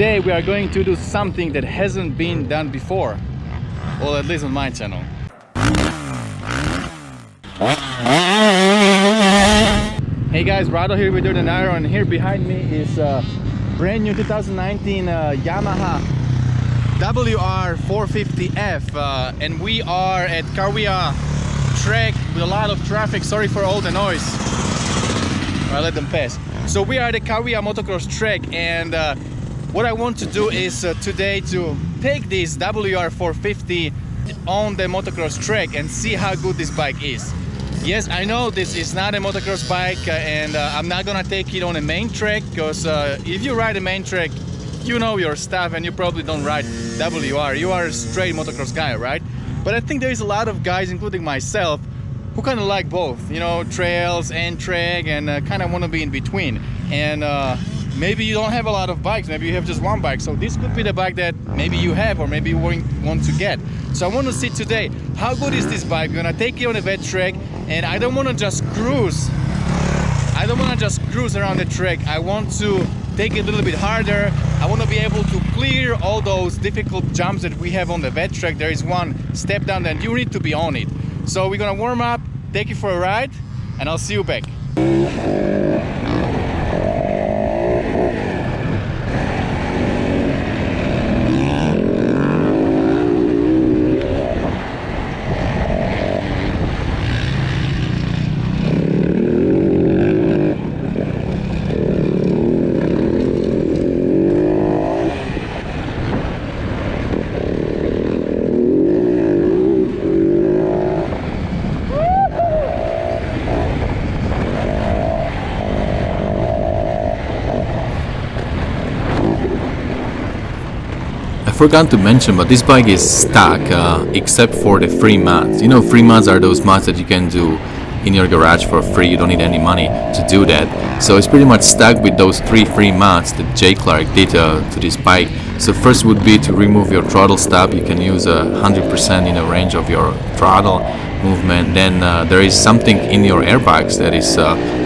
today we are going to do something that hasn't been done before, well, at least on my channel. Hey guys, Rado here with Dirt and Iron, and here behind me is brand new 2019 Yamaha Wr450F, and we are at Kawia track with a lot of traffic. Sorry for all the noise. I'll let them pass. So we are at the Kawia motocross track, and what I want to do is today to take this Wr450 on the motocross track and see how good this bike is. Yes, I know this is not a motocross bike, and I'm not gonna take it on a main track, because if you ride a main track, you know your stuff, and you probably don't ride WR. You are a straight motocross guy, right? But I think there is a lot of guys, including myself, who kind of like both, you know, trails and track, and kind of want to be in between. And maybe you don't have a lot of bikes, maybe you have just one bike, so this could be the bike that maybe you have or maybe you want to get. So I want to see today, how good is this bike? We're gonna take it on a wet track, and I don't want to just cruise. I don't want to just cruise around the track. I want to take it a little bit harder. I want to be able to clear all those difficult jumps that we have on the wet track. There is one step down and you need to be on it. So we're gonna warm up, take it for a ride, and I'll see you back. I forgot to mention, but this bike is stuck except for the free mods. You know, free mods are those mods that you can do in your garage for free. You don't need any money to do that. So it's pretty much stuck with those 3 free mods that Jay Clark did to this bike. So first would be to remove your throttle stop. You can use 100% in a range of your throttle movement. Then there is something in your airbags that is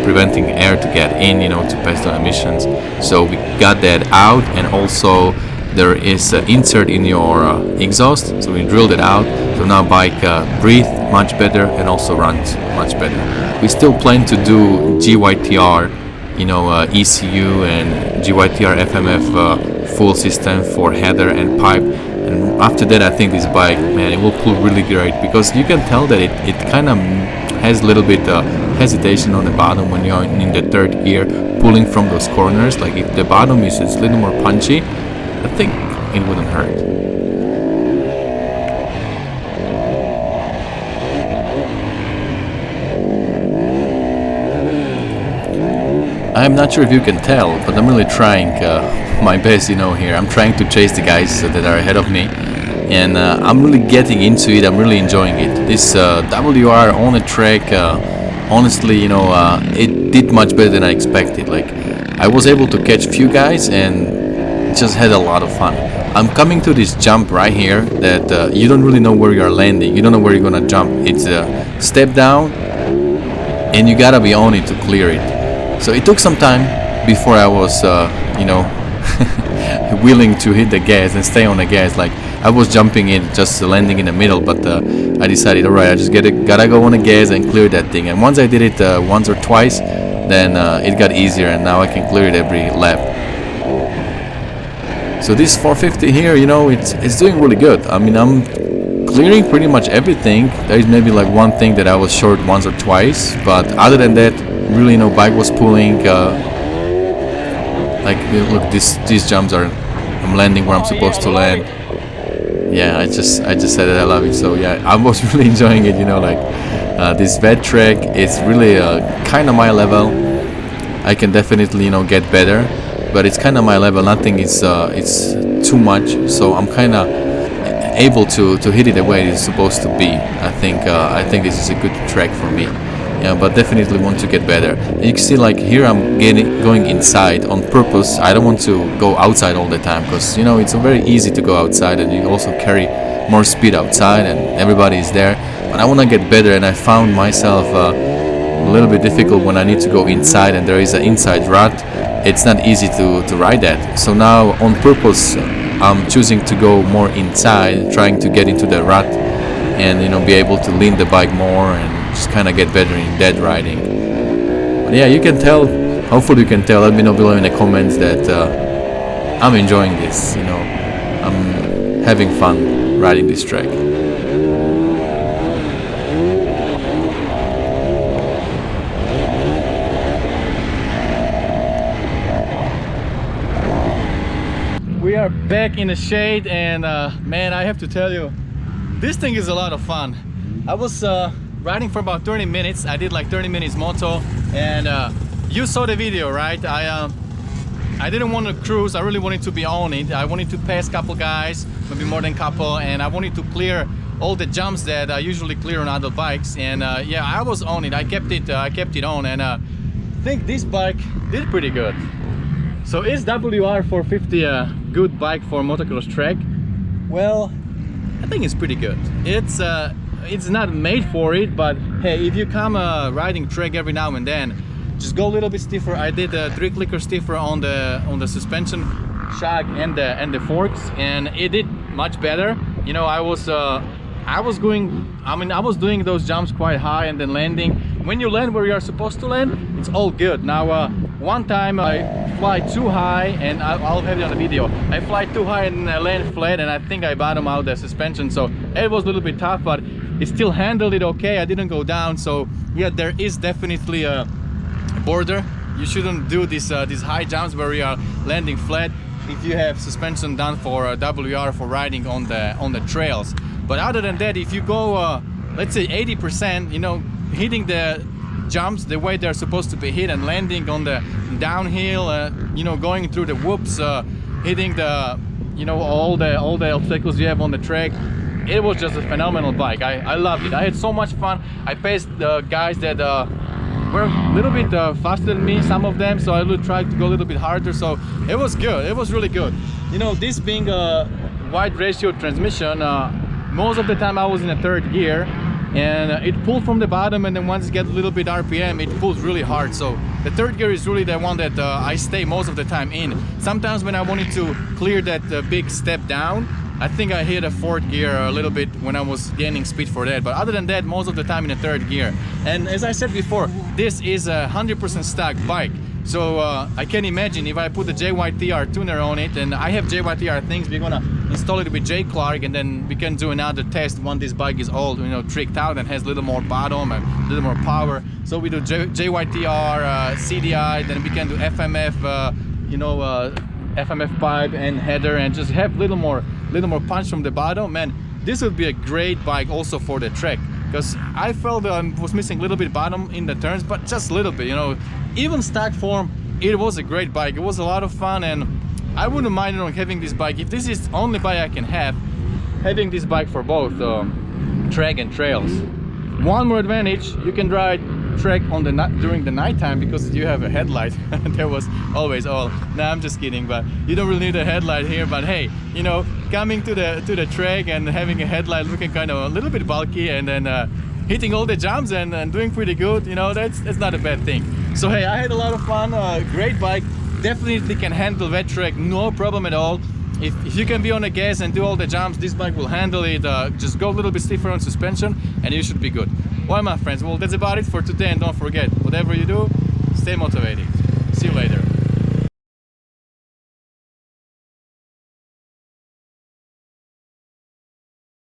preventing air to get in, you know, to pass the emissions. So we got that out, and also there is an insert in your exhaust, so we drilled it out. So now bike breathes much better and also runs much better. We still plan to do GYTR, you know, ECU and GYTR FMF full system for header and pipe. And after that, I think this bike, man, it will pull really great, because you can tell that it kind of has a little bit hesitation on the bottom when you're in the third gear, pulling from those corners. Like if the bottom is a little more punchy, I think it wouldn't hurt. I'm not sure if you can tell, but I'm really trying my best, you know, here. I'm trying to chase the guys that are ahead of me, and I'm really getting into it. I'm really enjoying it. This WR on a track, honestly, you know, it did much better than I expected. Like, I was able to catch a few guys and just had a lot of fun. I'm coming to this jump right here that you don't really know where you're landing. You don't know where you're gonna jump. It's a step down, and you gotta be on it to clear it. So it took some time before I was, you know, willing to hit the gas and stay on the gas. Like, I was jumping in, just landing in the middle, but I decided, all right, I just gotta go on the gas and clear that thing. And once I did it once or twice, then it got easier, and now I can clear it every lap. So this 450 here, you know, it's doing really good. I mean, I'm clearing pretty much everything. There is maybe like one thing that I was short once or twice, but other than that, really, you know, bike was pulling. Like, look, these jumps are, I'm landing where I'm supposed to land. Yeah, I just said that I love it. So yeah, I was really enjoying it. You know, like this wet track is really kind of my level. I can definitely, you know, get better, but it's kind of my level. Nothing is it's too much, so I'm kind of able to hit it the way it's supposed to be. I think this is a good track for me. Yeah, but definitely want to get better. And you can see, like, here I'm going inside on purpose. I don't want to go outside all the time, because, you know, it's very easy to go outside and you also carry more speed outside and everybody is there. But I want to get better, and I found myself a little bit difficult when I need to go inside and there is an inside rut, it's not easy to ride that. So now on purpose I'm choosing to go more inside, trying to get into the rut and be able to lean the bike more and just kind of get better in dead riding. But yeah, you can tell, hopefully you can tell, let me know below in the comments that I'm enjoying this, I'm having fun riding this track. We are back in the shade, and man, I have to tell you, this thing is a lot of fun. I was riding for about 30 minutes. I did like 30 minutes moto, and you saw the video, right? I didn't want to cruise. I really wanted to be on it. I wanted to pass a couple guys, maybe more than a couple, and I wanted to clear all the jumps that I usually clear on other bikes. And yeah, I was on it. I kept it on, and I think this bike did pretty good. So is Wr450 a good bike for motocross track? Well, I think it's pretty good. It's not made for it, but hey, if you come riding track every now and then, just go a little bit stiffer. I did a 3-clicker stiffer on the suspension shock and the forks, and it did much better. I was doing those jumps quite high and then landing. When you land where you are supposed to land, it's all good. Now one time I fly too high, and I'll have it on the video. I fly too high and I land flat, and I think I bottom out the suspension, so it was a little bit tough, but it still handled it okay. I didn't go down. So yeah, there is definitely a border. You shouldn't do these high jumps where you are landing flat if you have suspension done for WR for riding on the trails. But other than that, if you go let's say 80%, hitting the jumps the way they're supposed to be hit and landing on the downhill, going through the whoops, hitting the all the obstacles you have on the track, it was just a phenomenal bike. I loved it. I had so much fun. I paced the guys that were a little bit faster than me, some of them, so I would try to go a little bit harder. So it was good. It was really good. This being a wide ratio transmission, most of the time I was in a third gear, and it pulled from the bottom, and then once it gets a little bit RPM, it pulls really hard. So the third gear is really the one that I stay most of the time in. Sometimes when I wanted to clear that big step down, I think I hit a fourth gear a little bit when I was gaining speed for that. But other than that, most of the time in a third gear. And as I said before, this is a 100% stock bike. So I can imagine if I put the JYTR tuner on it, and I have JYTR things, we're gonna install it with J Clark, and then we can do another test when this bike is all tricked out and has a little more bottom and a little more power. So we do JYTR, CDI, then we can do FMF, FMF pipe and header, and just have little more punch from the bottom. Man, this would be a great bike also for the track, because I felt I was missing a little bit bottom in the turns, but just a little bit, even stock form, it was a great bike. It was a lot of fun, and I wouldn't mind having this bike. If this is the only bike I can have, having this bike for both track and trails. One more advantage, you can ride track on during the nighttime because you have a headlight. There was always all. Nah, I'm just kidding, but you don't really need a headlight here. But hey, coming to the track and having a headlight looking kind of a little bit bulky, and then hitting all the jumps and doing pretty good, that's not a bad thing. So hey, I had a lot of fun. Great bike, definitely can handle wet track, no problem at all. If you can be on the gas and do all the jumps, this bike will handle it. Just go a little bit stiffer on suspension and you should be good. Well, my friends, well, that's about it for today, and don't forget, whatever you do, stay motivated. See you later.